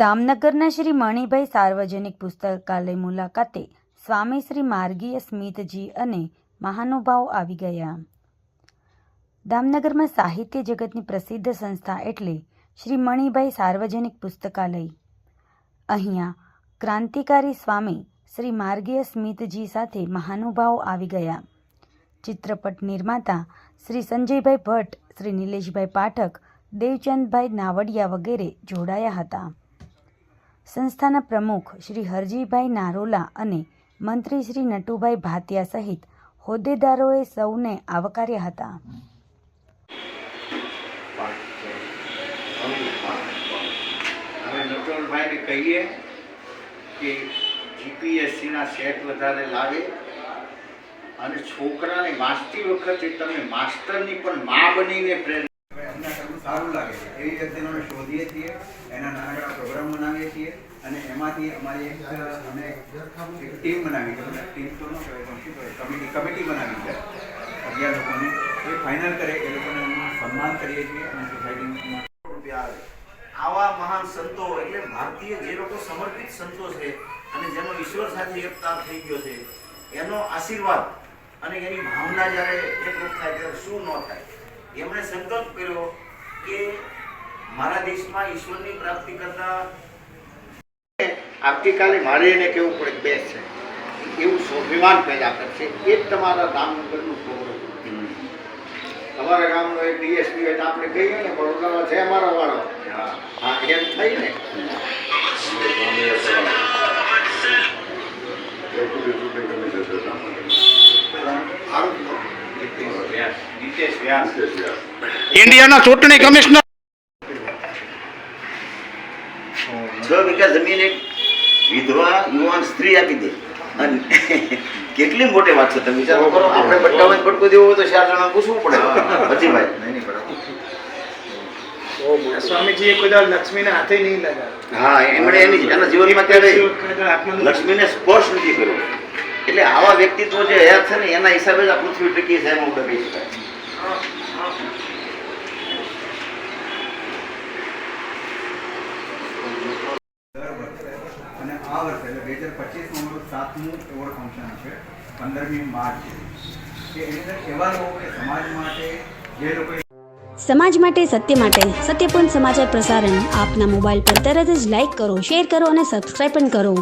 દામનગરના શ્રી મણિભાઈ સાર્વજનિક પુસ્તકાલય મુલાકાતે સ્વામી શ્રી માર્ગીય સ્મિતજી અને મહાનુભાવો આવી ગયા. દામનગરમાં સાહિત્ય જગતની પ્રસિદ્ધ સંસ્થા એટલે શ્રી મણિભાઈ સાર્વજનિક પુસ્તકાલય. અહીંયા ક્રાંતિકારી સ્વામી શ્રી માર્ગીય સ્મિતજી સાથે મહાનુભાવો આવી ગયા. ચિત્રપટ નિર્માતા શ્રી સંજયભાઈ ભટ્ટ, શ્રી નિલેશભાઈ પાઠક, દેવચંદભાઈ નાવડિયા વગેરે જોડાયા હતા. સંસ્થાના પ્રમુખ શ્રી હરજીભાઈ નારોલા અને મંત્રી શ્રી નટુભાઈ ભાતિયા સહિત હોદ્દેદારોએ સૌને આવકાર્યા હતા. હવે નટવરભાઈને કહીએ કે જીપીએસસીના સેટ વધારે લાવે અને છોકરાને વાંચતી વખતે તમે માસ્ટરની પણ મા બનીને પ્રેરણા સારું લાગે છે એવી વ્યક્તિને અમે શોધીએ છીએ, એના નાના પ્રોગ્રામ બનાવીએ છીએ અને એમાંથી અમારી એક ટીમ બનાવી છે. ટીમ તો ન કહેવાય, કમિટી બનાવી છે 11 લોકોની. એ ફાઇનલ કરે એ લોકોને સન્માન કરીએ છીએ અને સોસાયટીમાં રૂપિયા આવે. આવા મહાન સંતો એટલે ભારતીય જે લોકો સમર્પિત સંતો છે અને જેનો ઈશ્વર સાથે એકતા થઈ ગયો છે એનો આશીર્વાદ અને એની ભાવના જ્યારે એકરૂપ થાય ત્યારે શું ન થાય. એમણે સંકલ્પ કર્યો કે મારા દેશમાં ઈશ્વરની પ્રાપ્તિ કરતા આવતીકાલે મારે એને કેવું પડે બેસ છે એવું સ્વાભિમાન પેદા કરશે. એ જ તમારા દામનગરનું પ્રોગ્રામ. તમારા ગામનો એક ડીએસપી હોય તો આપણે કહીએ ને બરોડામાં છે અમારો વાળો. હા એમ થઈ ને ઇન્ડિયાના ચૂંટણી કમિશનર 6 વીઘા જમીન એક વિધવા યુવાન સ્ત્રી આપી દે. અને કેટલી મોટી વાત છે, તમે વિચારો કરો. આપણે બટકામાં બટકો દેવો હોય તો 4 જણા પૂછવું પડે. પછી ભાઈ સ્વામીજીએ કોઈ દાડ લક્ષ્મીને હાથે નહીં લગાવ્યો. હા, એમણે એના જીવનમાં ક્યારે લક્ષ્મીને સ્પર્શ નથી કર્યો. એટલે આવા વ્યક્તિત્વ જે હયાત છે ને એના હિસાબે જ આ પૃથ્વી ટકી છે એમ આપણે કહી શકાય. અને આ વર્ષે એટલે 2025 અમારું 7મું એવોર્ડ ફંક્શન છે 15મી માર્ચ. કે એની અંદર એવા લોકો કે સમાજ માટે જે લોકો સમાજ માટે, સત્ય માટે, સત્યપૂર્ણ સમાચાર પ્રસારણ આપના મોબાઈલ પર તરત જ લાઈક કરો, શેર કરો અને સબસ્ક્રાઈબ પણ કરો.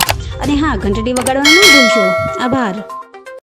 અને હા, ઘંટડી વગાડવાનું ન ભૂલશો. આભાર.